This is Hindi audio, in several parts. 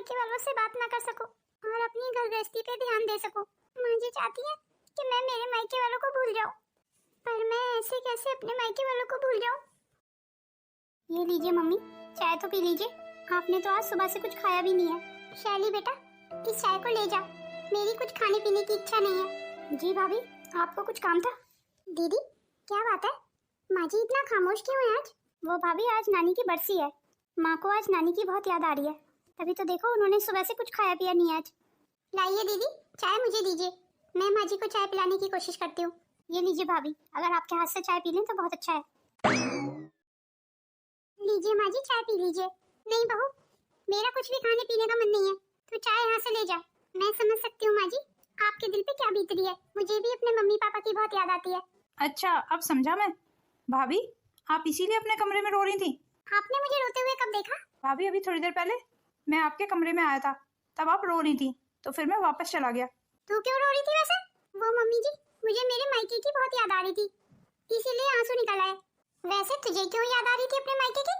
मायके वालों से बात ना कर सकूं और अपनी घर गृहस्थी पे ध्यान दे सकूं। माँ जी चाहती है कि मैं मेरे मायके वालों को भूल जाऊं, पर मैं ऐसे कैसे अपने मायके वालों को भूल जाऊं। ये लीजिए मम्मी, चाय तो पी लीजिए। आपने तो आज सुबह से कुछ खाया भी नहीं है। शैली बेटा, इस चाय को ले जा, मेरी कुछ खाने पीने की इच्छा नहीं है। जी भाभी, आपको कुछ काम था? दीदी क्या बात है, माँ जी इतना खामोश क्यों है आज? वो भाभी आज नानी की बरसी है, माँ को आज नानी की बहुत याद आ रही है, तभी तो देखो उन्होंने सुबह से कुछ खाया पिया नहीं आज। लाइए दीदी, चाय मुझे दीजिए, मैं माँ जी को चाय पिलाने की कोशिश करती हूँ। ये लीजिए भाभी, अगर आपके हाथ से चाय पी लें तो बहुत अच्छा है। लीजिए माँ जी, चाय पी लीजिए। नहीं बहू, मेरा कुछ भी खाने पीने का मन नहीं है, तो चाय यहाँ से ले जा। मैं समझ सकती हूँ माँ जी, आपके दिल पे क्या बीत रही है। मुझे भी अपने मम्मी पापा की बहुत याद आती है। अच्छा, अब समझा मैं। भाभी, आप इसीलिए अपने कमरे में रो रही थी? आपने मुझे रोते हुए कब देखा? भाभी, अभी थोड़ी देर पहले मैं आपके कमरे में आया था, तब आप रो रही थी, तो फिर मैं वापस चला गया। तू क्यों रो रही थी वैसे? वो मम्मी जी, मुझे मेरे मायके की बहुत याद आ रही थी, इसीलिए आंसू निकल आए। वैसे तुझे क्यों याद आ रही थी अपने मायके की?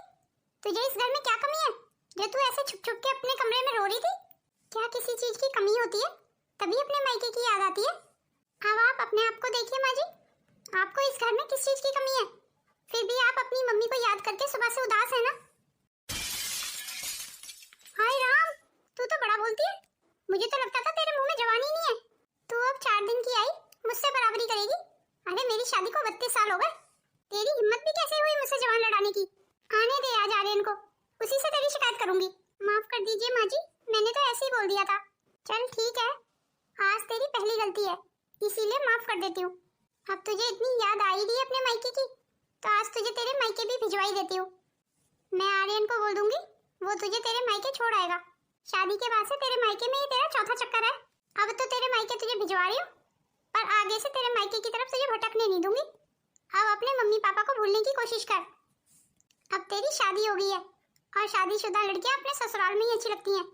तुझे इस घर में क्या कमी है जो तू ऐसे छुप छुप के अपने कमरे में रो रही थी? क्या किसी चीज की कमी होती है तभी अपने मायके की याद आती है? अब आप अपने आप को देखिए माँ जी, आपको इस घर में किस चीज की कमी है? फिर भी आप अपनी मम्मी को याद करके सुबह से उदास है ना? हाय राम, तू तो बड़ा बोलती है। मुझे तो लगता था तेरे मुंह में जवानी नहीं है। तू अब 4 दिन की आई, मुझसे बराबरी करेगी? अरे मेरी शादी को 32 साल हो गए, तेरी हिम्मत भी कैसे हुई मुझसे जवान लड़ाने की? आने दे आज आर्यन को, उसी से तेरी शिकायत करूंगी। माफ कर दीजिए माँ जी, मैंने तो ऐसे ही बोल दिया था। चल ठीक है, आज तेरी पहली गलती है, इसीलिए माफ कर देती हूँ। अब तुझे इतनी याद आई रही है अपने मायके की, तो आज तुझे तेरे मायके भी भिजवाई देती हूँ। मैं आर्यन को बोल दूंगी, वो तुझे तेरे मायके छोड़ आएगा। शादी के बाद से तेरे मायके में ये तेरा चौथा चक्कर है। अब तो तेरे मायके तुझे भिजवा रही हूँ, पर आगे से तेरे मायके की तरफ तुझे भटकने नहीं दूंगी। अब अपने मम्मी पापा को भूलने की कोशिश कर। अब तेरी शादी हो गई है, और शादीशुदा लड़कियां अपने ससुराल में ही अच्छी लगती हैं।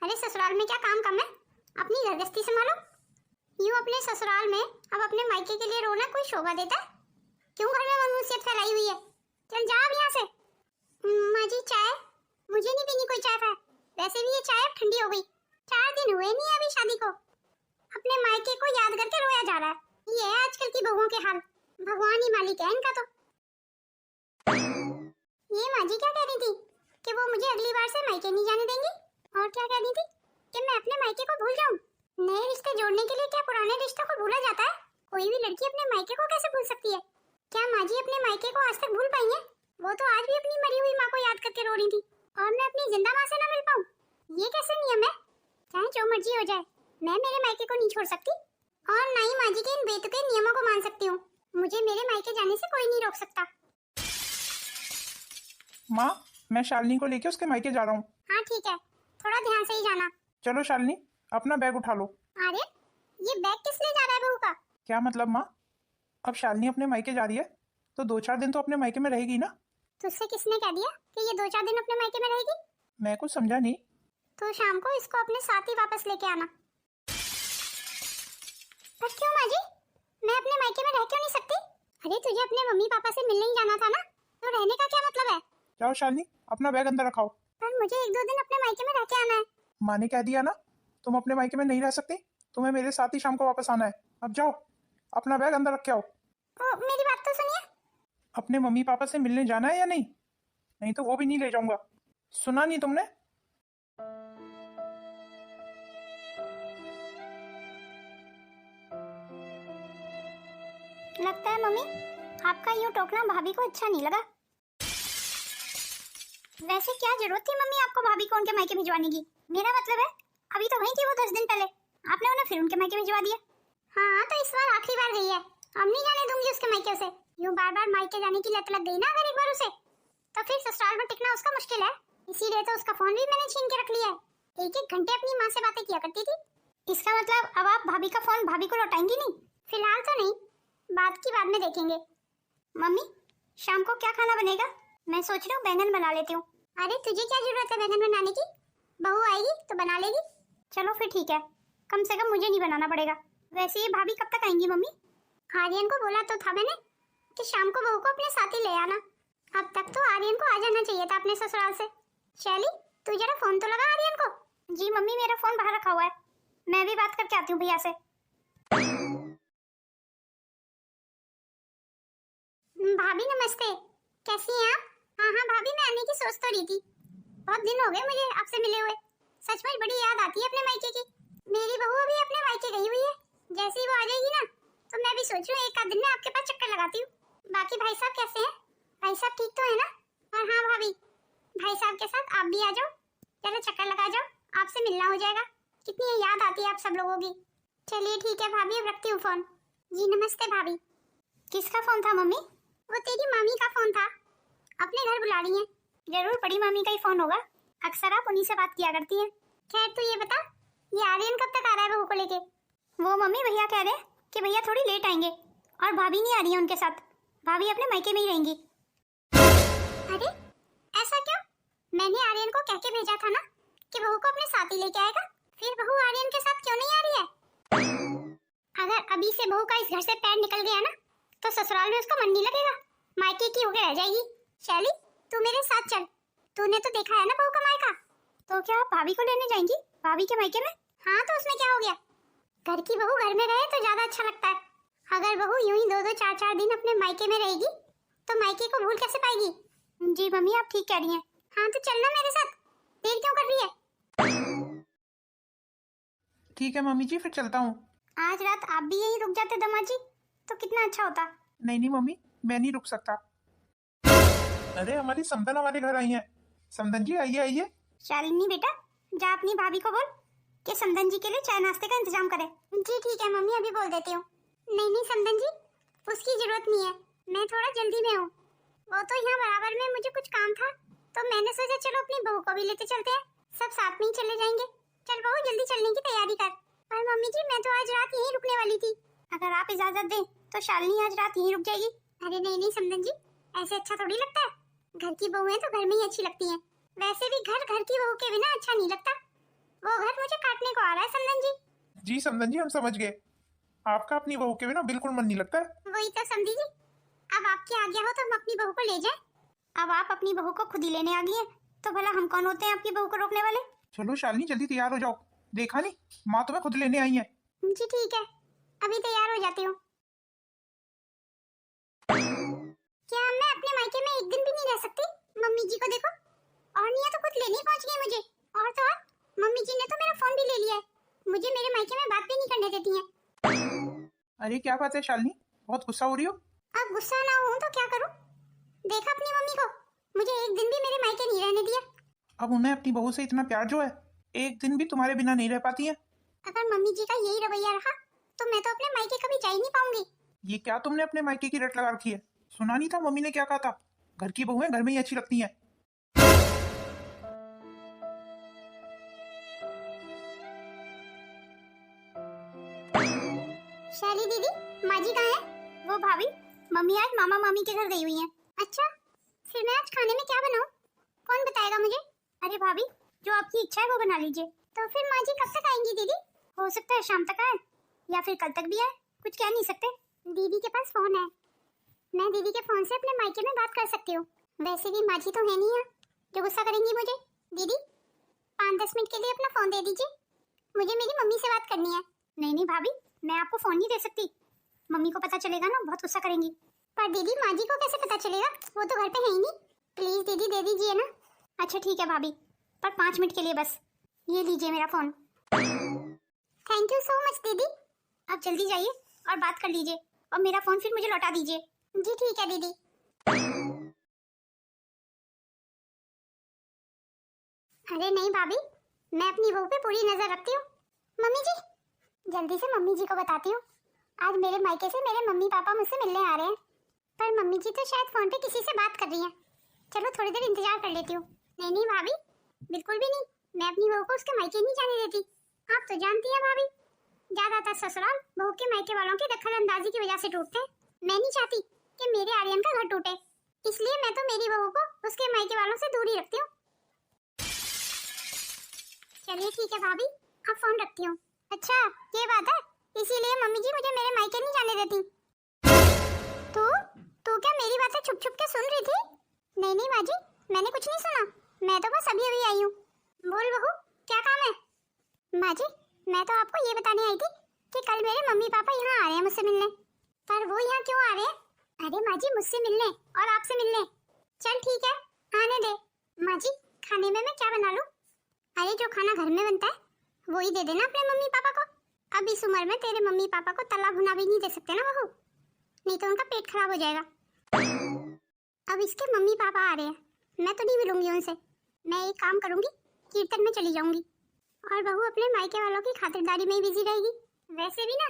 अरे ससुराल में क्या काम कम है, अपनी घरगृहस्थी संभालो। यूं अपने ससुराल में अब अपने मायके के लिए रोना कोई शोभा देता है? क्यों घर में मनहूसियत फैलाई हुई है? चल जा अब यहाँ से। माँ जी चाय? मुझे नहीं पीनी कोई चाय। वैसे भी ये चाय अब ठंडी हो गई, 4 दिन हुए नहीं अभी शादी को, अपने मायके को याद करके रोया जा रहा है। ये है आजकल की बहुओं के हाल, भगवान ही मालिक है इनका। तो ये माँ जी क्या कह रही थी कि वो मुझे अगली बार से मायके नहीं जाने देंगी, और क्या कह रही थी कि मैं अपने मायके को भूल जाऊं। नए रिश्ते जोड़ने के लिए क्या पुराने रिश्तों को भूला जाता है? कोई भी लड़की अपने मायके को कैसे भूल सकती है? क्या माँ जी अपने मायके को आज तक भूल पाई हैं? वो तो आज भी अपनी मरी हुई माँ को याद करके रो रही थी, और मैं अपनी जिंदा माँ से न मिल पाऊं? ये कैसे नियम है? चाहे जो मर्जी हो जाए, मैं मेरे मायके को नहीं छोड़ सकती, और न ही माँ जी के इन बेतुके नियमों को मान सकती हूँ। मुझे मेरे मायके जाने से कोई नहीं रोक सकता। माँ, मैं शालिनी को लेके उसके मायके जा रहा हूँ। हाँ ठीक है, थोड़ा ध्यान से ही जाना। चलो शालिनी, अपना बैग उठा लो। अरे ये बैग किस लिए जा रहा है बहू का? क्या मतलब माँ? अब शालिनी अपने मायके जा रही है तो 2-4 दिन तो अपने मायके में रहेगी ना। तुझसे किसने कह दिया कि ये 2-4 दिन अपने मायके में रहेगी? मैं कुछ समझा नहीं। तो शाम को इसको अपने साथ ही वापस लेके आना। पर क्यों माँ जी, मैं अपने मायके में रह क्यों नहीं सकती? अरे तुझे अपने मम्मी पापा से मिलने ही जाना था ना, तो रहने का क्या मतलब है? जाओ शालिनी, अपना बैग अंदर रखाओ। पर मुझे 1-2 दिन अपने मायके में रह के आना है। माँ ने कह दिया ना, तुम अपने मायके में नहीं रह सकती, तुम्हें मेरे साथ ही शाम को वापस आना है। अब जाओ, अपना बैग अंदर रख के आओ। मेरी बात तो सुनिए। अपने मम्मी पापा से मिलने जाना है या नहीं? नहीं तो वो भी नहीं ले जाऊंगा। सुना नहीं तुमने? लगता है मम्मी आपका यूं टोकना भाभी को अच्छा नहीं लगा। वैसे क्या जरूरत थी मम्मी आपको भाभी को उनके मायके भिजवाने की? मेरा मतलब है अभी तो वही थी वो 10 दिन पहले, आपने उन्हें फिर उनके मायके भिजवा दिया। हाँ तो इस बार आखिरी बार गई है, अब नहीं जाने दूंगी उसके मायके से। यूं बार बार मायके जाने की लत लग गई ना अगर एक बार उसे, तो फिर ससुराल में टिकना उसका मुश्किल है। इसीलिए तो उसका फोन भी मैंने छीन के रख लिया है। 1-1 घंटे अपनी माँ से बातें किया करती थी। इसका मतलब अब आप भाभी का फोन भाभी को लौटाएंगी नहीं? फिलहाल तो नहीं, बात की बाद में देखेंगे। मम्मी शाम को क्या खाना बनेगा? मैं सोच रही हूँ बैंगन बना लेती हूँ। अरे तुझे क्या जरूरत है बैंगन बनाने की, बहू आएगी तो बना लेगी। चलो फिर ठीक है, कम से कम मुझे नहीं बनाना पड़ेगा। वैसे ये भाभी कब तक आएंगी मम्मी? आर्यन को बोला तो था मैंने कि शाम को बहू को अपने साथ ही ले आना। अब तक तो आर्यन को आ जाना चाहिए था अपने ससुराल से। शैली तू जरा फोन तो लगा आर्यन को, जी मम्मी, मेरा फोन बाहर रखा हुआ है, मैं भी बात करके आती हूँ भैया से। भाभी नमस्ते, कैसी हैं आप? हाँ हाँ भाभी, मैं आने की सोच तो रही थी, बहुत दिन हो गए मुझे आपसे मिले हुए। सच में बड़ी याद आती है अपने मायके की। मेरी बहू अभी अपने मायके गई हुई है, जैसे ही वो आ जाएगी ना तो मैं भी सोच रही हूँ एक आध दिन में आपके पास चक्कर लगाती हूँ। बाकी भाई साहब कैसे हैं? भाई साहब ठीक तो है ना? और हाँ भाभी, भाई साहब के साथ आप भी आ जाओ, चलो चक्कर लगा जाओ, आपसे मिलना हो जाएगा। कितनी याद आती है आप सब लोगों की। चलिए ठीक है भाभी, अब रखती हूँ फोन। जी नमस्ते भाभी। किसका फोन था मम्मी? वो तेरी मामी का फोन था, अपने घर बुला रही हैं। जरूर बड़ी मामी का ही फोन होगा, अक्सर आप उन्हीं से बात किया करती हैं। खैर तू ये बता, ये आर्यन कब तक आ रहा है बहू को लेके? वो मम्मी भैया कह रहे हैं कि भैया थोड़ी लेट आएंगे, और भाभी नहीं आ रही है उनके साथ, भाभी अपने मायके में ही रहेंगी। अरे ऐसा क्यों? मैंने आर्यन को कह के भेजा था ना कि बहू को अपने साथ ही लेके आएगा, फिर बहू आर्यन के साथ क्यों नहीं आ रही है? अगर अभी से बहू का इस घर से पैर निकल गया ना तो ससुराल में उसका मन नहीं लगेगा, मायके की होके रह जाएगी। शैली तू मेरे साथ चल, तूने तो देखा है ना बहू का मायका। तो क्या आप भाभी को लेने जाएंगी भाभी के मायके में? हाँ तो उसमें क्या हो गया, घर की बहू घर में रहे तो ज्यादा अच्छा लगता है। अगर बहू यूं ही 2-2 4-4 दिन अपने मायके में रहेगी तो मायके को भूल कैसे पाएगी? जी मम्मी आप ठीक कह रही हैं। हाँ तो चलना मेरे साथ, देर क्यों कर रही है? ठीक है मम्मी जी, फिर चलता हूँ। आज रात आप भी यहीं रुक जाते दमाजी तो कितना अच्छा होता। नहीं नहीं मम्मी, मैं नहीं रुक सकता। अरे हमारी समदन हमारे घर आई है। समदन जी आइए आइए। शालिनी बेटा, जा अपनी भाभी को बोल कि समदन जी के लिए चाय नाश्ते का इंतजाम करे। जी ठीक है मम्मी, अभी बोल देती हूँ। नहीं नहीं समदन जी, उसकी जरूरत नहीं है, मैं थोड़ा जल्दी में हूँ। वो तो यहाँ बराबर में मुझे कुछ काम था तो मैंने सोचा चलो अपनी बहू को भी लेते चलते हैं, सब साथ में ही चले जाएंगे। चल बहू जल्दी चलने की तैयारी कर। पर मम्मी जी मैं तो आज रात यहीं रुकने वाली थी। अगर आप इजाजत दें तो शालिनी आज रात यहीं रुक जाएगी। अरे नहीं नहीं समदन जी, ऐसे अच्छा थोड़ी लगता है, घर की बहुएं तो घर में ही अच्छी लगती हैं। वैसे भी घर घर की बहू के बिना अच्छा नहीं लगता। वो घर मुझे काटने को आ रहा है समदन जी। जी समदन जी, हम समझ गए, आपका अपनी बहू के बिना बिल्कुल मन नहीं लगता है। वही तो समझी जी, अब आपकी आज्ञा हो तो हम अपनी बहू को ले जाएं। अब आप अपनी बहू को खुद ही लेने आ गई हैं तो भला हम कौन होते हैं आपकी बहू को रोकने वाले? चलो शालिनी जल्दी तैयार हो जाओ, देखा नहीं माँ तुम्हें खुद लेने आई है। जी ठीक है, अभी तैयार हो जाती हूँ। क्या मैं अपने मायके में एक दिन भी नहीं रह सकती? मम्मी जी को देखो, और नहीं तो खुद लेने पहुंच गई मुझे। और तो और मम्मी जी ने तो मेरा फोन भी ले लिया है, मुझे मेरे मायके में बात भी नहीं करने देती हैं। अरे क्या बात है शालिनी, बहुत गुस्सा हो रही हो? अब गुस्सा ना हूँ तो क्या करूँ? देखा अपनी मम्मी को, मुझे एक दिन भी मेरे मायके नहीं रहने दिया। अब उन्हें अपनी बहू से इतना प्यार जो है, एक दिन भी तुम्हारे बिना नहीं रह पाती है। अगर मम्मी जी का यही रवैया रहा तो मैं तो अपने मायके कभी जा ही नहीं पाऊंगी। ये क्या तुमने अपने मायके की रट लगा रखी है? सुना नहीं था मम्मी ने क्या कहा था, घर की बहुएं घर में ही अच्छी लगती हैं। शैली दीदी, माँ जी कहाँ है? वो भाभी, मम्मी आज मामा मामी के घर गई हुई हैं। अच्छा, फिर मैं आज खाने में क्या बनाऊं? कौन बताएगा मुझे? अरे भाभी, जो आपकी इच्छा है वो बना लीजिए। तो फिर माँ जी कब तक आएंगी दीदी? हो सकता है शाम तक आए या फिर कल तक भी आए, कुछ कह नहीं सकते। दीदी के पास फोन है, मैं दीदी के फोन से अपने मायके में बात कर सकती हूँ। वैसे भी माँ जी तो है नहीं यहाँ जो गुस्सा करेंगी मुझे। दीदी 5-10 मिनट के लिए अपना फोन दे दीजिए, मुझे मेरी मम्मी से बात करनी है। नहीं नहीं भाभी, मैं आपको फोन नहीं दे सकती, मम्मी को पता चलेगा ना बहुत गुस्सा करेंगी। पर दीदी माँ जी को कैसे पता चलेगा, वो तो घर पे है ही नहीं। प्लीज दीदी दे दीजिए ना। अच्छा ठीक है भाभी, पर 5 मिनट के लिए बस। ये लीजिए मेरा phone. Thank you so much दीदी। आप जल्दी जाइए और बात कर लीजिए और मेरा फोन फिर मुझे लौटा दीजिए। जी ठीक है दीदी। अरे नहीं भाभी, मैं अपनी बहू पे पूरी नजर रखती हूँ। मम्मी जी, जल्दी से मम्मी जी को बताती हूँ, आज मेरे मायके से मेरे मम्मी पापा मुझसे मिलने आ रहे हैं। पर मम्मी जी तो शायद फोन पे किसी से बात कर रही हैं। चलो थोड़ी देर इंतजार कर लेती हूँ। नहीं नहीं भाभी, बिल्कुल भी नहीं, मैं अपनी बहू को उसके मायके नहीं जाने देती। आप तो जानती हैं भाभी, ज्यादातर ससुराल बहू के मायके वालों की दखलंदाजी की वजह से टूटते हैं। मैं नहीं चाहती कि मेरे आर्यन का घर टूटे, इसलिए मैं तो मेरी बहू को उसके मायके वालों से दूर ही रखती हूँ। चलिए ठीक है भाभी, अब फोन रखती हूँ। अच्छा ये बात है, इसीलिए मम्मी जी मुझे मेरे मायके नहीं जाने देती। तू क्या मेरी बातें छुप छुप के सुन रही थी? नहीं नहीं माँ जी, मैंने कुछ नहीं सुना, मैं तो बस अभी अभी आई हूँ। बोल बहू, क्या काम है? माँ जी, मैं तो आपको ये बताने आई थी कि कल मेरे मम्मी पापा यहाँ आ रहे हैं मुझसे मिलने। पर वो यहाँ क्यों आ रहे हैं? अरे माँ जी, मुझसे मिलने और आपसे मिलने। चल ठीक है, आने दे। माँ जी, खाने में मैं क्या बना लूँ? अरे जो खाना घर में बनता है वही दे देना अपने मम्मी पापा को। अब इस उम्र में तेरे मम्मी पापा को तला भुना भी नहीं दे सकते ना बहू, नहीं तो उनका पेट खराब हो जाएगा। अब इसके मम्मी पापा आ रहे हैं, मैं तो नहीं मिलूंगी उनसे। मैं एक काम करूंगी, कीर्तन में चली जाऊंगी और बहू अपने मायके वालों की खातिरदारी में ही बिजी रहेगी। वैसे भी ना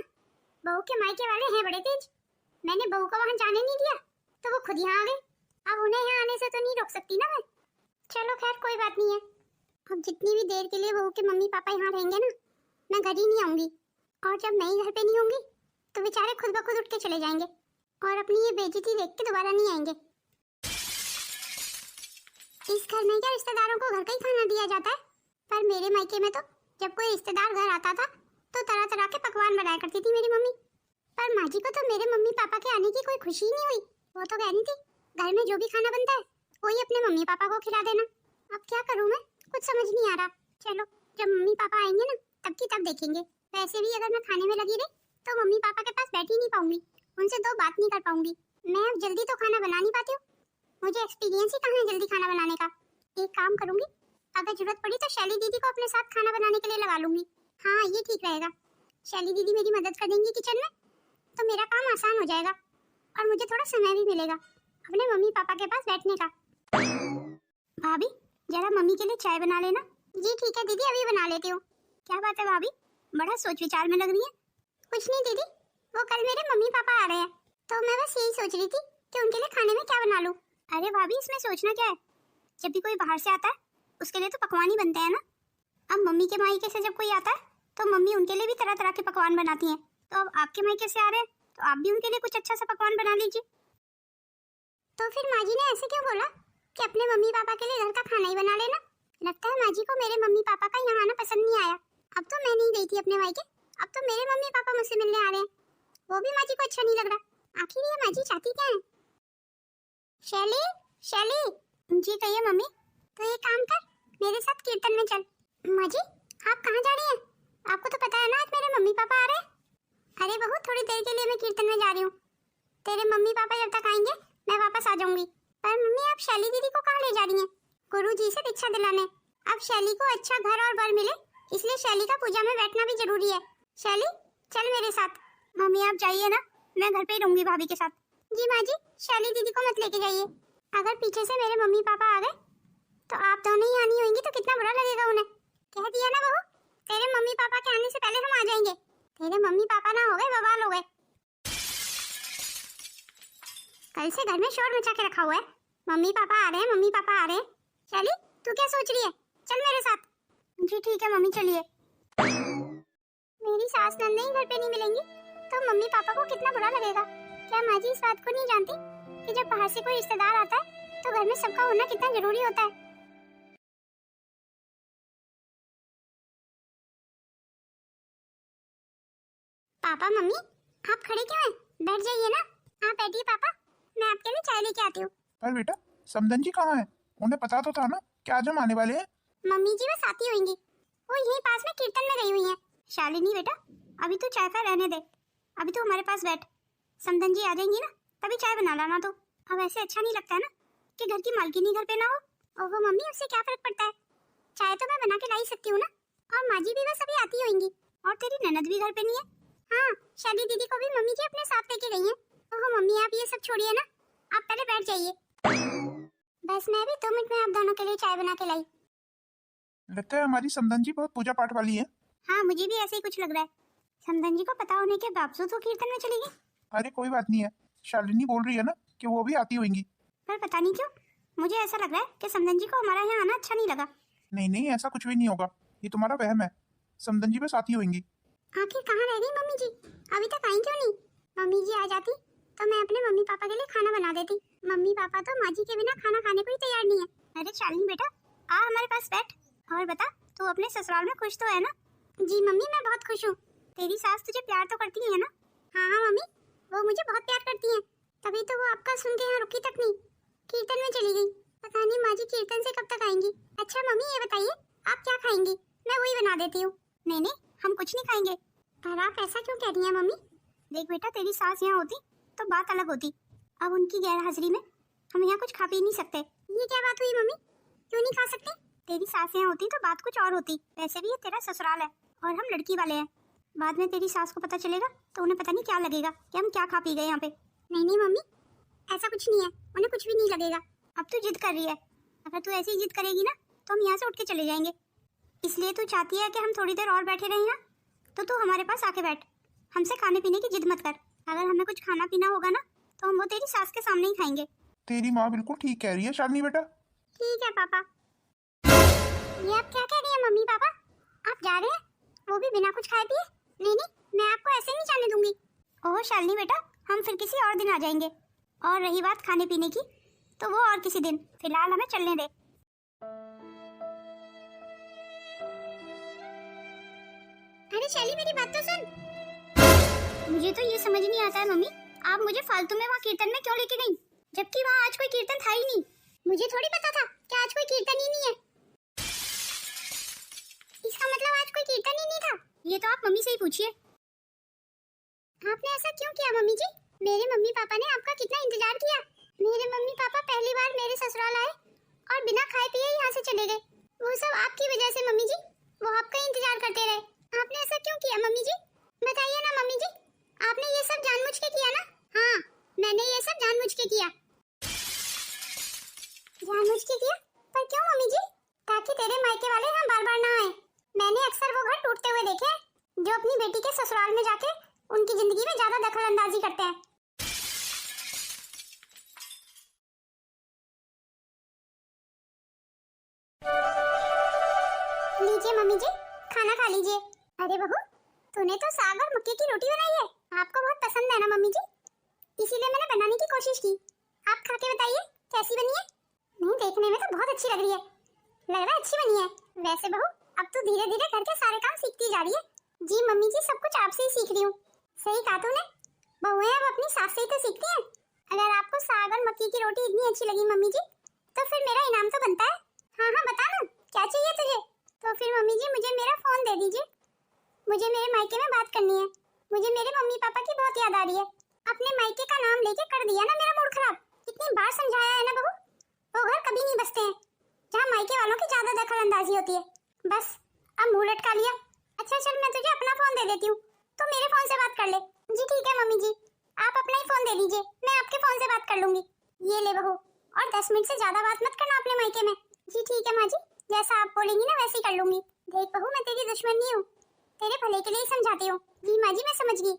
बहू के मायके वाले हैं बड़े तेज। मैंने बहू को वहां जाने नहीं दिया तो वो खुद यहाँ आ गए। अब उन्हें यहाँ आने से तो नहीं रोक सकती ना मैं। चलो खैर कोई बात नहीं है। अब जितनी भी देर के लिए बहू के मम्मी पापा यहाँ रहेंगे ना, मैं घर ही नहीं आऊंगी। और जब मैं ही घर पे नहीं होंगी तो बेचारे खुद ब खुद उठ के चले जाएंगे और अपनी ये बेइज्जती देख के दोबारा नहीं आएंगे। इस घर में क्या रिश्तेदारों को घर का ही खाना दिया जाता है? पर मेरे मायके में तो जब कोई रिश्तेदार घर आता था तो तरह तरह के पकवान बनाया करती थी मेरी मम्मी। पर माँ जी को तो मेरे मम्मी पापा के आने की कोई खुशी ही नहीं हुई। वो तो कह रही थी घर में जो भी खाना बनता है वही अपने मम्मी पापा को खिला देना। अब क्या करूँ मैं, कुछ समझ नहीं आ रहा। चलो जब मम्मी पापा आएंगे ना तब की तब देखेंगे। वैसे भी अगर मैं खाने में लगी रही तो मम्मी पापा के पास बैठ ही नहीं पाऊंगी, उनसे दो बात नहीं कर पाऊंगी। मैं अब जल्दी तो खाना बना नहीं पाती हूँ, मुझे एक्सपीरियंस ही कहाँ है जल्दी खाना बनाने का। एक काम करूंगी, अगर जरूरत पड़ी तो शैली दीदी को अपने साथ खाना बनाने के लिए लगा लूंगी। हाँ ये ठीक रहेगा, शैली दीदी मेरी मदद कर देंगी किचन में तो मेरा काम आसान हो जाएगा और मुझे थोड़ा समय भी मिलेगा अपने मम्मी पापा के पास बैठने का। भाभी जरा मम्मी के लिए चाय बना लेना। जी ठीक है दीदी, अभी बना लेती हूँ। क्या बात है भाभी, बड़ा सोच विचार में लग रही है। कुछ नहीं दीदी, वो कल मेरे मम्मी पापा आ रहे हैं तो मैं बस यही सोच रही थी कि उनके लिए खाने में क्या बना लूँ। अरे भाभी इसमें सोचना क्या है, जब भी कोई बाहर से आता है उसके लिए तो पकवान ही बनते हैं ना। अब मम्मी के मायके से जब कोई आता है तो मम्मी उनके लिए भी तरह तरह के पकवान बनाती हैं। तो अब आपके मायके से आ रहे हैं तो आप भी उनके लिए कुछ अच्छा सा पकवान बना लीजिए। तो फिर माँ जी ने ऐसे क्यों बोला कि अपने मम्मी पापा के लिए घर का खाना ही बना लेना? लगता है माँ जी को मेरे मम्मी पापा का यहाँ आना पसंद नहीं आया। अब तो मैं नहीं गई थी अपने मायके, अब तो मेरे मम्मी पापा मुझसे मिलने आ रहे हैं, वो भी माँ जी को अच्छा नहीं लग रहा। आखिर ये माँ जी चाहती क्या है? शैली, शैली। जी कहिए मम्मी। तो एक काम कर, मेरे साथ कीर्तन में चल। माँ जी आप कहाँ जा रही हैं? आपको तो पता है ना आज मेरे मम्मी पापा आ रहे हैं। अरे बहू थोड़ी देर के लिए मैं कीर्तन में जा रही हूँ, तेरे मम्मी पापा जब तक आएंगे मैं वापस आ जाऊंगी। पर मम्मी आप शैली दीदी को कहाँ ले जा रही हैं? गुरुजी से दीक्षा दिलाने। अब शैली को अच्छा घर और बर मिले इसलिए शैली का पूजा में बैठना भी जरूरी है। शैली चल मेरे साथ। मम्मी आप जाइए ना, मैं घर पे ही रहूंगी भाभी के साथ। जी माँ जी, शैली दीदी को मत लेके जाइए। अगर पीछे से मेरे मम्मी पापा आ गए तो आप दोनों ही आनी होंगी तो कितना बुरा लगेगा उन्हें। कह दिया ना बहू, तेरे मम्मी पापा के आने से पहले हम आ जाएंगे। तेरे मम्मी पापा ना हो गए बवाल हो गए। कल से घर में शोर मचा के रखा हुआ है, मम्मी पापा आ रहे हैं, मम्मी पापा आ रहे हैं। शैली तू क्या सोच रही है, चल मेरे साथ। जी ठीक है मम्मी चलिए। मेरी सास नंदे ही घर पे नहीं मिलेंगी तो मम्मी पापा को कितना बुरा लगेगा। क्या माँ जी इस बात को नहीं जानती कि जब बाहर से कोई रिश्तेदार आता है तो घर में सबका होना कितना जरूरी होता है। पापा मम्मी आप खड़े क्यों हैं? बैठ जाइए ना। आप बैठिए पापा, मैं आपके लिए चाय लेके आती हूँ। पर बेटा समदन जी कहाँ है? उन्हें पता तो था ना कि आज हम आने वाले हैं। मम्मी जी बस आती होंगी, वो यहीं पास में कीर्तन में गई हुई हैं। शालिनी बेटा अभी तू चाय का रहने दे, अभी तू हमारे पास बैठ। समदन जी आ जाएंगी ना तभी चाय बना लाना। तो अब ऐसे अच्छा नहीं लगता है ना कि घर की मालकिनी घर पे ना हो। ओहो मम्मी उससे क्या फर्क पड़ता है, चाय तो मैं बना के ला ही सकती हूँ ना। और माँ जी भी बस अभी आती होंगी और तेरी ननद भी घर पे नहीं है। हाँ शादी दीदी को भी मम्मी जी अपने साथ लेके गई हैं। ओहो मम्मी आप ये सब छोड़िए ना, आप पहले बैठ जाइए। बस मैं भी 2 मिनट में आप दोनों के लिए चाय बना के लाई। लगता है हमारी समदन जी बहुत पूजा पाठ वाली है। हाँ मुझे भी ऐसे ही कुछ लग रहा है। समदन जी को पता होने के बावजूद वो कीर्तन में चली गई। अरे कोई बात नहीं है, शालिनी बोल रही है ना कि वो भी आती होंगी। पर पता नहीं क्यों मुझे ऐसा लग रहा है कि समदन जी को हमारा यहाँ आना अच्छा नहीं लगा। नहीं नहीं ऐसा कुछ भी नहीं होगा, ये तुम्हारा वहम है। समदन जी बस आती होंगी। आखिर कहाँ रह गई मम्मी जी, अभी तक आई क्यों नहीं? मम्मी जी आ जाती तो मैं अपने मम्मी पापा के लिए खाना बना देती। मम्मी पापा तो माँ जी के बिना खाना खाने को ही तैयार नहीं है। अरे शालिनी बेटा आ हमारे पास बैठ और बता तू अपने ससुराल में खुश तो है ना? जी मम्मी मैं बहुत खुश हूँ। तेरी सास तुझे प्यार तो करती है ना? हाँ हाँ मम्मी वो मुझे बहुत प्यार करती है, तभी तो वो आपका सुन के यहाँ रुकी तक नहीं, कीर्तन में चली गई। पता नहीं माँ जी कीर्तन से कब तक आएंगी। अच्छा मम्मी ये बताइए आप क्या खाएंगी, मैं वही बना देती हूँ। नहीं नहीं, हम कुछ नहीं खाएंगे। पर आप ऐसा क्यों कह रही हैं मम्मी? देख बेटा, तेरी सास यहाँ होती तो बात अलग होती। अब उनकी गैर हाजिरी में हम यहाँ कुछ खा पी नहीं सकते। ये क्या बात हुई मम्मी? क्यों नहीं खा सकते? तेरी सास यहाँ होती तो बात कुछ और होती। वैसे भी ये तेरा ससुराल है और हम लड़की वाले हैं। बाद में तेरी सास को पता चलेगा तो उन्हें पता नहीं क्या लगेगा कि हम क्या खा पी गए यहाँ पे। नहीं नहीं मम्मी, ऐसा कुछ नहीं है, उन्हें कुछ भी नहीं लगेगा। अब तू जिद कर रही है, अगर तू ऐसी जिद करेगी ना तो हम यहाँ से उठ के चले जाएंगे। इसलिए तू चाहती है कि हम थोड़ी देर और बैठे रहें ना, तो तू हमारे पास आके बैठ। हमसे खाने पीने की जिद मत कर। अगर हमें कुछ खाना पीना होगा ना तो हम वो तेरी सास के सामने ही खाएंगे। तेरी माँ बिल्कुल ठीक कह रही है शालिनी बेटा। ठीक है पापा। ये आप क्या कह रही है मम्मी पापा? आप जा रहे हैं, वो भी बिना कुछ खाए पिए? नहीं नहीं, मैं आपको ऐसे नहीं जाने दूंगी। ओह शालिनी बेटा, हम फिर किसी और दिन आ जाएंगे। और रही बात खाने पीने की तो वो और किसी दिन, फिलहाल हमें चलने दे। अरे शैली, मेरी बात तो सुन। मुझे तो ये समझ नहीं आता है मम्मी, आप मुझे फालतू में वहाँ कीर्तन में क्यों लेके गई, जबकि वहाँ आज कोई कीर्तन था ही नहीं। मुझे थोड़ी पता था कि आज कोई कीर्तन ही नहीं है। इसका मतलब आज कोई कीर्तन ही नहीं था। ये तो आप मम्मी से ही पूछिए। आपने ऐसा क्यों किया मम्मी जी? मेरे मम्मी पापा ने आपका कितना इंतजार किया। मेरे मम्मी पापा पहली बार मेरे ससुराल आए और बिना खाए पिए यहाँ से चले गए। वो सब आपकी वजह से मम्मी जी, वो आपका इंतजार करते रहे। आपने ऐसा क्यों किया मम्मी जी? बताइए ना मम्मी जी, आपने ये सब जानबूझ के किया ना? हाँ, मैंने ये सब जानबूझ के किया। जानबूझ के किया? पर क्यों मम्मी जी? ताकि तेरे मायके वाले यहाँ बार बार ना आए। मैंने अक्सर वो घर टूटते हुए देखे हैं, जो अपनी बेटी के ससुराल में जाके उनकी जिंदगी में ज्यादा दखल अंदाजी करते हैं। लीजिए मम्मी जी, खाना खा लीजिए। अरे बहू, तूने तो साग और मक्के की रोटी बनाई है। आपको बहुत पसंद है ना मम्मी जी, इसीलिए मैंने बनाने की कोशिश की। आप खा के बताइए कैसी बनी है। नहीं, देखने में तो बहुत अच्छी लग रही है। लग रहा है अच्छी बनी है। वैसे बहू, अब तो धीरे धीरे घर के सारे काम सीखती जा रही है। जी मम्मी जी, सब कुछ आपसे ही सीख रही हूँ। सही कहा तूने, बहुएं अब अपनी सास से ही तो सीखती हैं। अगर आपको साग और मक्की की रोटी इतनी अच्छी लगी मम्मी जी, तो फिर मेरा इनाम तो बनता है। हाँ हाँ, बता ना, क्या चाहिए तुझे? तो फिर मम्मी जी, मुझे मेरा फोन दे दीजिए। मुझे मेरे मायके में बात करनी है। मुझे मेरे मम्मी पापा की बहुत याद आ रही है। अपने मायके का नाम लेके कर दिया ना मेरा मूड खराब। कितनी बार समझाया है ना बहू, वो घर कभी नहीं बसते हैं जहाँ मायके वालों की ज्यादा दखल अंदाजी होती है। बस अब मुंह लटका लिया। अच्छा चल, मैं तुझे अपना फोन दे देती हूँ, तो मेरे फोन से बात कर ले। जी ठीक है मम्मी जी, आप अपना ही फोन दे दीजिए, मैं आपके फोन से बात कर लूंगी। ये ले बहू, और 10 मिनट से ज्यादा बात मत करना अपने मायके में। जी ठीक है माँ जी, जैसा आप बोलेंगी ना वैसे ही कर लूंगी। देख बहू, मैं तेरी दुश्मन नहीं हूँ, तेरे भले के लिए ही समझाती हूँ। जी माँ जी, मैं समझ गई।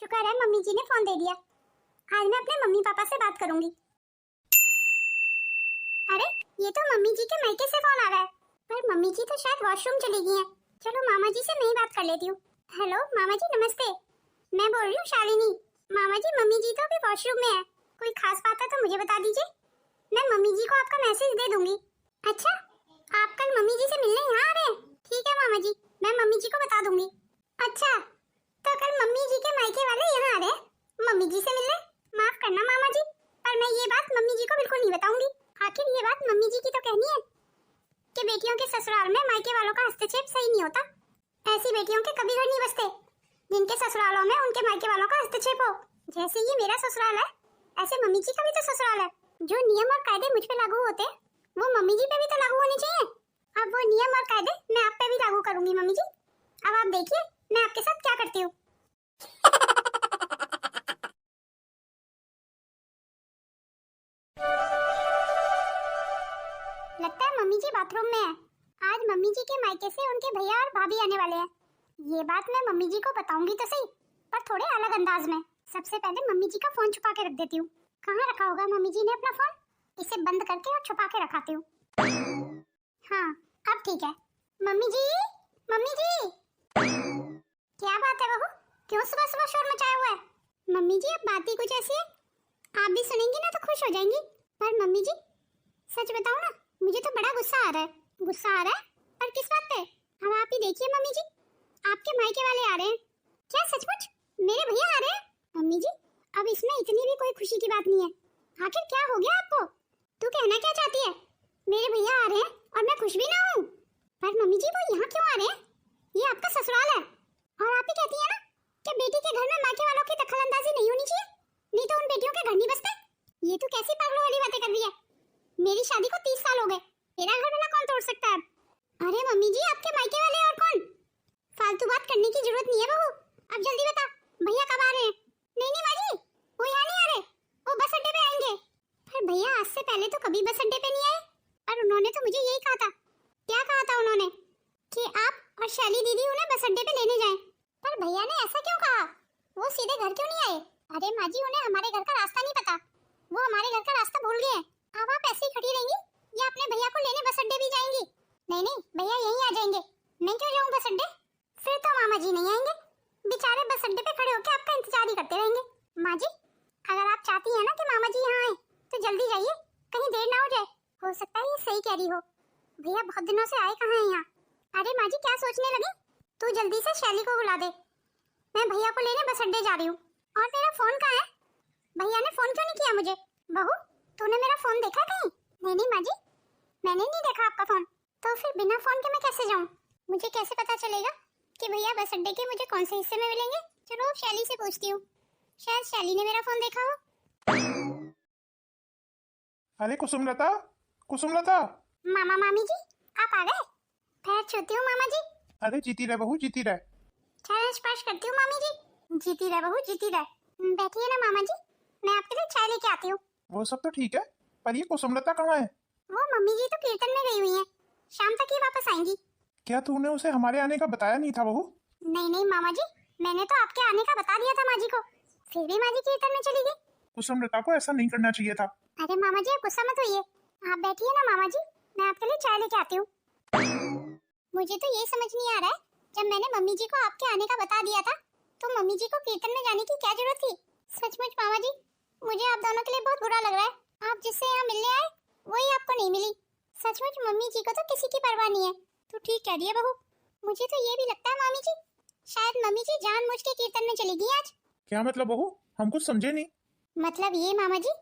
शुक्र है मम्मी जी ने फोन दे दिया। आज मैं अपने मम्मी पापा से बात करूंगी। अरे, ये तो मम्मी जी के मायके से फोन आ रहा है, पर मम्मी जी तो शायद वॉशरूम चली गई हैं। चलो मामा जी से मैं ही बात कर लेती हूँ। हेलो मामा जी, नमस्ते। मैं बोल रही हूँ शालिनी। मामा जी, मम्मी जी तो अभी वॉशरूम में है। कोई खास बात है तो मुझे बता दीजिए, मैं मम्मी जी को आपका मैसेज दे दूंगी। अच्छा, आप कल मम्मी जी से मिलने यहाँ आ रहे हैं? ठीक है मामा जी, मैं मम्मी जी को बता दूंगी। अच्छा, तो कल मम्मी जी के मायके वाले यहाँ आ रहे हैं मम्मी जी से मिलने? माफ करना मामा जी, पर मैं ये बात मम्मी जी को बिल्कुल नहीं बताऊंगी। आखिर ये बात मम्मी जी की तो कहनी है कि बेटियों के ससुराल में मायके वालों का हस्तक्षेप सही नहीं होता। ऐसी बेटियों के कभी घर नहीं बसते जिनके ससुरालों में उनके मायके वालों का हस्तक्षेप हो। जैसे ये मेरा ससुराल है, ऐसे मम्मी जी का भी तो ससुराल है। जो नियम और कायदे मुझ पे लागू होते हैं, वो मम्मी जी पे भी तो लागू होने चाहिए। अब वो नियम और कायदे मैं आप पे भी लागू करूंगी मम्मी जी। अब आप देखिए मैं आपके साथ क्या करती हूँ। लगता है मम्मी जी बाथरूम में है। आज मम्मी जी के मायके से उनके भैया और भाभी आने वाले हैं। ये बात मैं मम्मी जी को बताऊंगी तो सही, पर थोड़े अलग अंदाज में। सबसे पहले मम्मी जी का फोन छुपा के रख देती हूँ। कहाँ रखा होगा मम्मी जी ने अपना फोन? इसे बंद करके और छुपा के रखाती हूँ। हाँ, अब ठीक है। मम्मी जी, मम्मी जी। क्या बात है बहू, क्यों सुबह सुबह शोर मचाया हुआ है? मम्मी जी, अब बात ही कुछ ऐसी है, आप भी सुनेंगी ना तो खुश हो जाएंगी। पर मम्मी जी, सच बताओ ना, मुझे तो बड़ा गुस्सा आ रहा है। गुस्सा आ रहा है? पर किस बात पे? अब आप ही देखिए मम्मी जी, आपके मायके वाले आ रहे हैं। क्या सचमुच मेरे भैया आ रहे हैं? मम्मी जी, अब इसमें इतनी भी कोई खुशी की बात नहीं है। आखिर क्या हो गया आपको? तू कहना क्या चाहती है? मेरे भैया आ रहे हैं और मैं खुश भी ना हूँ? पर मम्मी जी वो यहाँ क्यों आ रहे हैं? ये आपका ससुराल है और आप ही कहती है ना कि बेटी के घर में मायके वालों की दखलंदाजी नहीं होनी चाहिए, नहीं तो उन बेटियों के घर नहीं बसते। ये तो कैसी पागलों वाली बातें कर रही है। मेरी शादी को 30 साल हो गए, मेरा घर वाला कौन तोड़ सकता है? अरे मम्मी जी आपके मायके वाले और कौन? फालतू बात करने की जरूरत नहीं है बहू, अब जल्दी बता भैया कब आ रहे हैं? नहीं माँ जी वो यहाँ नहीं आ रहे, वो बस अड्डे पे आएंगे। पर भैया आज से पहले तो कभी बस अड्डे पे नहीं आए और उन्होंने तो मुझे यही कहा था। क्या कहा था उन्होंने? कि आप और शैली दीदी उन्हें बस अड्डे पे लेने जाएं। पर भैया ने ऐसा क्यों कहा? वो सीधे घर क्यों नहीं आए? अरे माँ जी उन्हें हमारे घर का रास्ता नहीं पता, वो हमारे घर का रास्ता भूल गए हैं। अब आप ऐसे ही खड़ी रहेंगी या अपने भैया को लेने बस अड्डे भी जाएंगी? नहीं भैया यहीं आ जाएंगे। मैं क्यों जाऊँ बस अड्डे? फिर तो मामा जी नहीं आएंगे, बेचारे बस अड्डे पे खड़े होकर आपका इंतजार ही करते रहेंगे। माँ जी अगर आप चाहती हैं ना कि मामा जी यहाँ आए तो जल्दी जाइए, कहीं देर ना हो जाए। हो सकता है ये सही कह रही हो, भैया बहुत दिनों से आए कहाँ हैं यहाँ। अरे माँ जी क्या सोचने लगी? तू जल्दी से शैली को बुला दे, मैं भैया को लेने बस अड्डे जा रही हूँ। और मेरा फोन कहाँ है? भैया ने फोन क्यों नहीं किया मुझे? बहू तूने मेरा फोन देखा कहीं? नहीं माँ जी मैंने नहीं देखा आपका फोन। तो फिर बिना फोन के मैं कैसे जाऊँ? मुझे कैसे पता चलेगा कि भैया बस अड्डे के मुझे कौन से हिस्से में मिलेंगे? चलो शैली से पूछती हूँ, शायद शैली ने मेरा फोन देखा हो। अरे कुसुमलता मामा मामी जी आप आ गए? पैर छूती हूँ मामा जी। अरे जीती रह बहू जीती रह। चरण स्पर्श करती हूँ मामी जी। जीती रह बहू जीती रह। बैठिए ना मामा जी, मैं आपके लिए चाय लेके आती हूँ। वो सब तो ठीक है पर ये कुसुमलता कहाँ है? वो मम्मी जी तो कीर्तन में गई हुई हैं, शाम तक ही वापस आएंगी। क्या तूने उसे हमारे आने का बताया नहीं था बहू? नहीं मामा जी मैंने तो आपके आने का बता दिया था माँ जी को, फिर भी माँ जी कीर्तन में चली गई। कुसुमलता को ऐसा नहीं करना चाहिए था। अरे मामा जी आप गुस्सा मत होइए, आप बैठिए ना मामा जी, मैं आपके लिए चाय लेके आती हूँ। मुझे तो ये समझ नहीं आ रहा है, जब मैंने मम्मी जी को आपके आने का बता दिया था तो मम्मी जी को कीर्तन में जाने की क्या जरूरत थी? सचमुच मामा जी मुझे आप दोनों के लिए बहुत बुरा लग रहा है, आप जिससे यहाँ मिलने आए वही आपको नहीं मिली। सचमुच मम्मी जी को तो किसी की परवाह नहीं है। तू ठीक कह रही है बहू, मुझे तो ये भी लगता है मामी जी शायद मम्मी जी जानबूझ के कीर्तन में चली गई आज। क्या मतलब बहू? हम कुछ समझे नहीं। मतलब ये मामा जी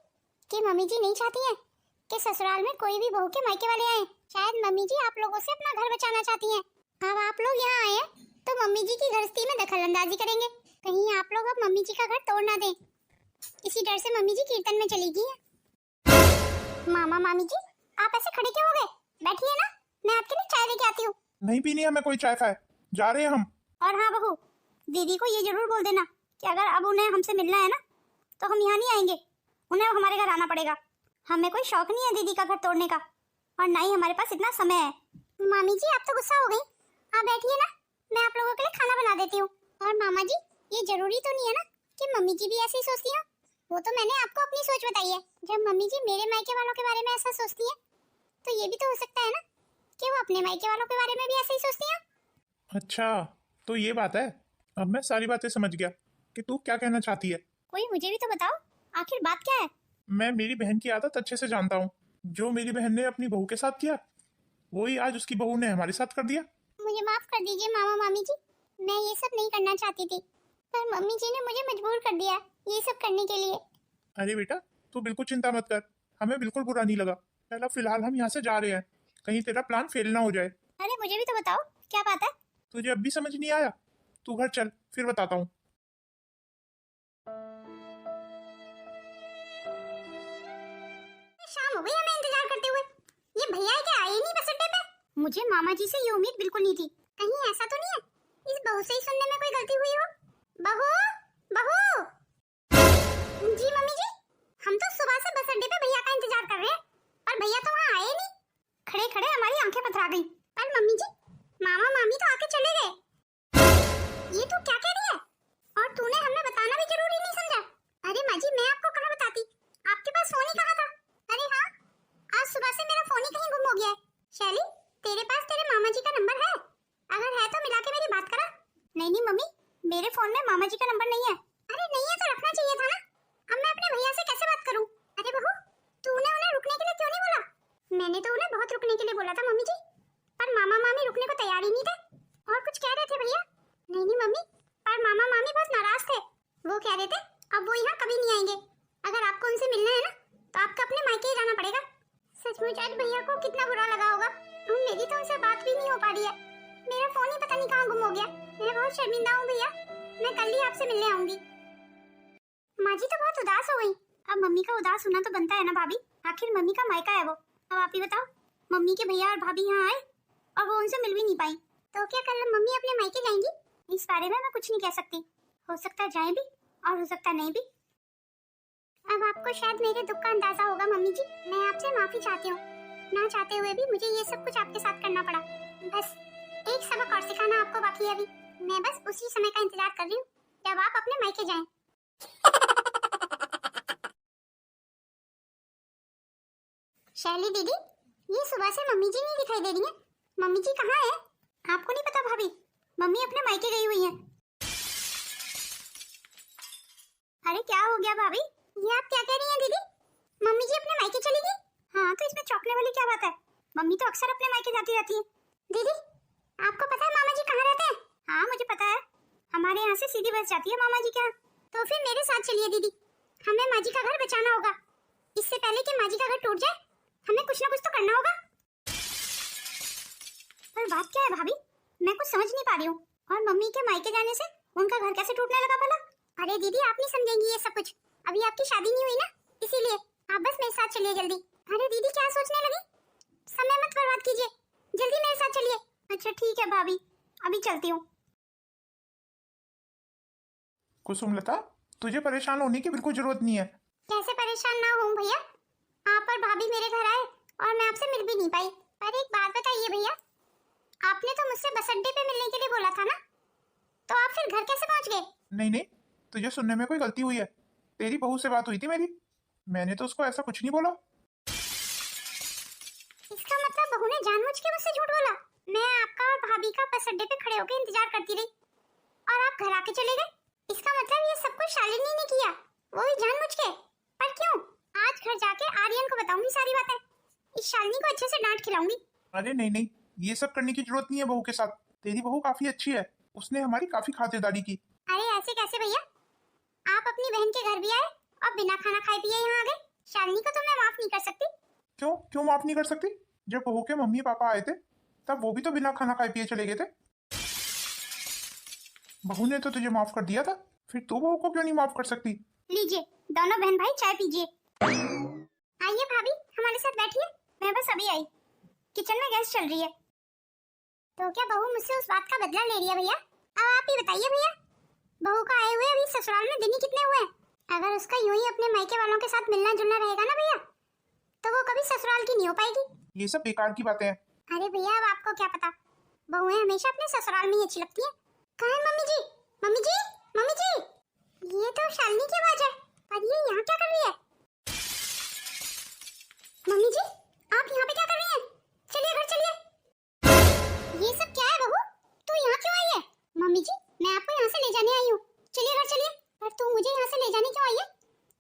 कि मम्मी जी नहीं चाहती हैं कि ससुराल में कोई भी बहू के मायके वाले आए। शायद मम्मी जी आप लोगों से अपना घर बचाना चाहती हैं। अब आप लोग यहाँ आए हैं तो मम्मी जी की गृहस्थी में दखल अंदाजी करेंगे, कहीं आप लोग अब मम्मी जी का घर तोड़ ना दें। इसी डर से मम्मी जी कीर्तन में चली गई है। मामा मामी जी आप ऐसे खड़े क्यों हो गए? बैठिए ना, मैं आपके लिए चाय लेके आती हूँ। नहीं पीनी है, मैं कोई चाय खाए, जा रहे हैं हम। और हाँ बहू दीदी को ये जरूर बोल देना कि अगर अब उन्हें हमसे मिलना है ना तो हम यहाँ नहीं आएंगे, उन्हें हमारे घर आना पड़ेगा। हमें कोई शौक नहीं है दीदी का घर तोड़ने का और ना ही हमारे पास इतना समय है। मामी जी आप तो गुस्सा हो गई, आप बैठिए ना, मैं आप लोगों के लिए खाना बना देती हूँ। और मामा जी ये जरूरी तो नहीं है ना कि मम्मी जी भी ऐसे ही सोचती हैं, वो तो मैंने आपको अपनी सोच बताई है। जब मम्मी जी मेरे मायके वालों के बारे में ऐसा सोचती है तो ये भी तो हो सकता है ना कि वो अपने मायके वालों के बारे में भी ऐसे ही सोचती हैं। अच्छा तो ये बात है, अब मैं सारी बातें समझ गया कि तू क्या कहना चाहती है। कोई मुझे भी तो बताओ आखिर बात क्या है? मैं मेरी बहन की आदत अच्छे से जानता हूँ। जो मेरी बहन ने अपनी बहू के साथ किया वही आज उसकी बहू ने हमारे साथ कर दिया। मुझे माफ कर दीजिए मामा मामी जी, मैं ये सब नहीं करना चाहती थी पर मम्मी जी ने मुझे मजबूर कर दिया ये सब करने के लिए। अरे बेटा तू बिल्कुल चिंता मत कर, हमें बिल्कुल बुरा नहीं लगा। पहला फिलहाल हम यहाँ से जा रहे हैं, कहीं तेरा प्लान फेल ना हो जाए। अरे मुझे भी तो बताओ क्या बात है? तुझे अब भी समझ नहीं आया? तू घर चल फिर बताता हूँ। शाम हो गई हमें इंतजार करते हुए, ये भैया क्या आए नहीं बस अड्डे पे? मुझे मामा जी से ये उम्मीद बिल्कुल नहीं थी। कहीं ऐसा तो नहीं है इस बहू से ही सुनने में कोई गलती हुई हो? बहू बहू जी मम्मी जी हम तो सुबह से बस अड्डे पे भैया का इंतजार कर रहे हैं पर भैया तो वहाँ आए नहीं। खड़े खड़े हमारी आंखें पथरा गई। पर मम्मी जी मामा मामी तो आके चले गए। ये तू क्या कह रही है? और तूने हमें बताना भी जरूरी नहीं समझा? अरे माँ जी मैं आपको कहाँ बताती, आपके पास फोन ही कहाँ था? अरे हाँ आज सुबह से मेरा फोन ही कहीं गुम हो गया है। शैली तेरे पास तेरे मामा जी का नंबर है? अगर है तो मिला के मेरी बात करा। नहीं मम्मी मेरे फोन में मामा जी का नंबर नहीं है। अरे नहीं है तो रखना चाहिए था ना, अब मैं अपने भैया से कैसे बात करूं? अरे बहू तूने उन्हें रुकने के लिए क्यों नहीं बोला? मैंने तो उन्हें बहुत रुकने के लिए बोला था मम्मी जी, पर मामा मामी रुकने को तैयार ही नहीं थे। और कुछ कह रहे थे भैया? नहीं मम्मी पर मामा मामी बहुत नाराज थे, वो कह रहे थे अब वो यहाँ कभी नहीं आएंगे, अगर आपको उनसे मिलना है ना तो आपको अपने मायके ही जाना पड़ेगा। सचमुच आज भैया को कितना बुरा लगा होगा। और मेरी तो उनसे बात भी नहीं हो पा रही है। मेरा फोन ही पता नहीं कहाँ गुम हो गया। मैं बहुत शर्मिंदा हूँ भैया। मैं कल ही आपसे मिलने आऊंगी। माँ जी तो बहुत उदास हो गई। अब मम्मी का उदास होना तो बनता है ना भाभी, आखिर मम्मी का मायका है वो। अब आप ही बताओ, मम्मी के भैया और भाभी यहाँ आए और वो उनसे मिल भी नहीं पाई, तो क्या कल मम्मी अपने मायके जाएंगी? इस बारे में मैं कुछ नहीं कह सकती। हो सकता है जाए भी और हो सकता है नहीं भी। अब आपको शायद मेरे दुख का अंदाजा होगा मम्मी जी। मैं आपसे माफी चाहती हूँ। ना चाहते हुए भी मुझे ये सब कुछ आपके साथ करना पड़ा। बस एक सबक और सिखाना आपको बाकी है अभी। मैं बस उसी समय का इंतजार कर रही हूँ जब आप अपने मायके जाएं। शैली दीदी, ये सुबह से मम्मी जी नहीं दिखाई दे रही हैं। मम्मी जी कहाँ है? आपको नहीं पता भाभी, मम्मी अपने मायके गई हुई हैं। अरे क्या हो गया भाभी, ये आप क्या कह रही हैं दीदी? मम्मी जी अपने मायके चली गई? हाँ तो इसमें चौंकने वाली क्या बात है? मम्मी तो अक्सर अपने मायके जाती रहती है। दीदी आपको पता है मामा जी कहाँ रहते हैं? हाँ मुझे पता है, हमारे यहाँ से सीधी बस जाती है मामा जी के यहाँ। तो फिर मेरे साथ चलिए दीदी, हमें माँ जी का घर बचाना होगा। इससे पहले कि माँ जी का घर टूट जाए हमें कुछ ना कुछ तो करना होगा। पर बात क्या है भाभी, मैं कुछ समझ नहीं पा रही हूँ। और मम्मी के मायके जाने से उनका घर कैसे टूटने लगा भला? अरे दीदी आप नहीं समझेंगी ये सब कुछ, अभी आपकी शादी नहीं हुई ना, इसीलिए आप बस मेरे साथ चलिए जल्दी। अरे दीदी क्या सोचने लगी, समय मत बर्बाद कीजिए, जल्दी मेरे साथ चलिए। अच्छा ठीक है भाभी, अभी चलती हूँ। कुसुमलता, तुझे परेशान होने की बिल्कुल जरूरत नहीं है। कैसे परेशान ना हूँ भैया, आप और भाभी मेरे घर आए और मैं आपसे मिल भी नहीं पाई। पर एक बात बताइए भैया, आपने तो मुझसे बस अड्डे पे मिलने के लिए बोला था ना, तो आप फिर घर कैसे पहुंच गए? नहीं नहीं, तुझे सुनने में कोई गलती हुई है। तेरी बहू से बात हुई थी मेरी, मैंने तो उसको ऐसा कुछ नहीं बोला। इसका मतलब बहू ने जानबूझ के मुझसे झूठ बोला। मैं आपका और भाभी का बस अड्डे पे खड़े होकर इंतजार करती रही और आप घर आके चले गए। इसका मतलब ये सब कुछ शालिनी ने किया, वो भी जानबूझ के। पर क्यों? आज घर जाके आर्यन को बताऊंगी सारी बातें, इस शालिनी को अच्छे से डांट खिलाऊंगी। अरे नहीं नहीं, ये सब करने की जरूरत नहीं है बहू के साथ। तेरी बहू काफी अच्छी है, उसने हमारी काफी खातिरदारी की। अरे ऐसे कैसे भैया, आप अपनी बहन के घर भी आए और बिना खाना खाए पिए यहाँ आ गए। शालिनी को तो मैं माफ नहीं कर सकती। क्यों क्यों माफ नहीं कर सकती? जब बहू के मम्मी पापा आए थे तब वो भी तो बिना खाना खाए पिए चले गए थे। बहू ने तो तुझे माफ कर दिया था, फिर तू बहू को क्यों नहीं माफ कर सकती? लीजिए दोनों बहन भाई चाय पीजिए। आइए भाभी हमारे साथ बैठिए, मैं बस अभी आई। किचन में गैस चल रही है। तो क्या बहू मुझसे उस बात का बदला ले रही है भैया? अब आप ही बताइए भैया, बहू का आए हुए अभी ससुराल में दिन ही कितने हुए हैं? अगर उसका यूं ही अपने मायके वालों के साथ मिलना जुलना रहेगा ना भैया, तो वो कभी ससुराल की नहीं हो पाएगी। ये सब बेकार की बातें हैं। अरे भैया अब आपको क्या पता, बहुएं हमेशा अपने ससुराल में ही अच्छी लगती हैं। कहाँ है मम्मी जी? मम्मी जी, मम्मी जी, ये तो शालिनी की आवाज है, पर ये यहाँ क्या कर रही है? मम्मी जी आप यहाँ पे क्या कर रही हैं? चलिए घर चलिए। ये सब क्या है बहू, तू यहाँ क्यों आई है? मम्मी जी मैं आपको यहाँ से ले जाने आई हूँ, चलिए घर चलिए। पर तू मुझे यहाँ से ले जाने क्यों आई है?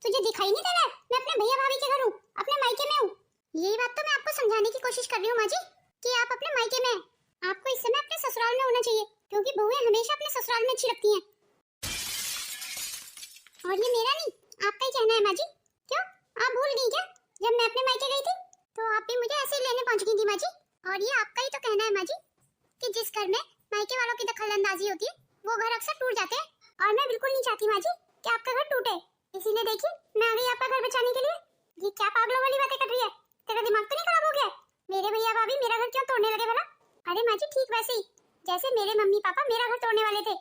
तुझे दिखाई नहीं दे रहा है मैं अपने भैया भाभी के घर हूँ, अपने मायके में हूँ। यही बात तो मैं आपको समझाने की कोशिश कर रही हूँ माँ जी, कि आप अपने मायके में हैं। आपको इस समय अपने ससुराल में होना चाहिए, क्योंकि बहुएं हमेशा अपने ससुराल में अच्छी लगती हैं। और ये मेरा नहीं आपका ही कहना है माँ जी। क्यों आप भूल गई क्या, जब मैं अपने मायके गई थी तो आप भी मुझे ऐसे ही लेने पहुंच गई थी माँ जी। और ये आपका ही तो कहना है माँ जी, कि जिस घर में मायके वालों की दखलंदाजी होती है वो घर अक्सर टूट जाते हैं। और मैं बिल्कुल नहीं चाहती माँ जी कि आपका घर टूटे, इसीलिए देखिए मैं आ गई आपका घर बचाने के लिए। ये क्या पागलों वाली बातें कर रही है, तेरा दिमाग तो नहीं खराब हो गया? मेरे भैया भाभी मेरा घर क्यों तोड़ने लगे भला? अरे माँ जी ठीक वैसे ही जैसे मेरे मम्मी पापा मेरा घर तोड़ने वाले थे।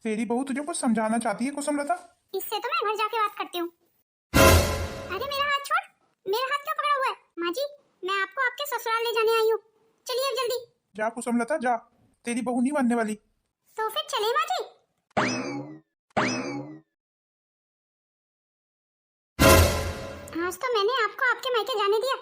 तेरी बहू तुझे कुछ समझाना चाहती है कुसुमलता। इससे तो मैं घर जाके बात करती हूँ। अरे मेरा हाथ छोड़, मेरा हाथ क्यों पकड़ा हुआ है? माँ जी मैं आपको आपके ससुराल ले जाने आई हूँ, चलिए अब जल्दी। जा कुसुमलता जा, तेरी बहू नहीं मानने वाली। तो फिर चले माँ जी। आज तो मैंने आपको आपके मायके जाने दिया,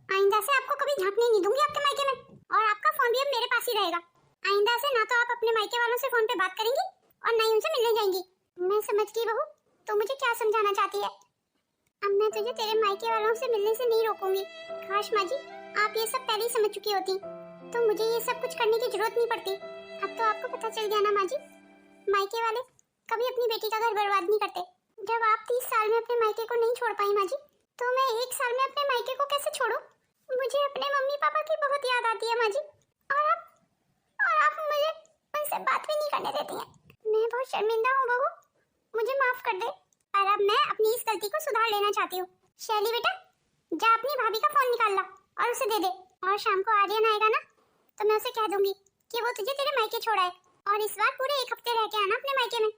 आइंदा से आपको कभी झांकने नहीं दूंगी आपके मायके में, और आपका फोन भी अब मेरे पास ही रहेगा। आइंदा से ना तो आप अपने मायके वालों से फोन पे बात करेंगी और ना ही उनसे मिलने जाएंगी। मैं समझ गई बहू, तो मुझे क्या समझाना चाहती है। अब मैं तुझे तेरे मायके वालों से मिलने से नहीं रोकूंगी। काश माँ जी आप ये सब पहले ही समझ चुकी होती, तो मुझे ये सब कुछ करने की जरूरत नहीं पड़ती। अब तो आपको पता चल गया ना माँ जी, मायके वाले कभी अपनी बेटी का घर बर्बाद नहीं करते। जब आप 30 साल में अपने मायके को नहीं छोड़ पाई माँ जी, तो मैं 1 साल में अपने मायके को कैसे छोड़ूं? मुझे अपने मम्मी पापा की बहुत याद आती है माँ जी। और आप मुझे उनसे बात भी नहीं करने देती हैं। मैं बहुत शर्मिंदा हूँ बहू, मुझे माफ कर दे। और अब मैं अपनी इस गलती को सुधार लेना चाहती हूँ। शैली बेटा, जा अपनी भाभी का फोन निकाल ला और उसे दे दे। और शाम को आर्यन आएगा ना, तो मैं उसे कह दूंगी कि वो तुझे तेरे मायके छोड़ाए, और इस बार पूरे 1 हफ्ते रह के आना अपने मायके में।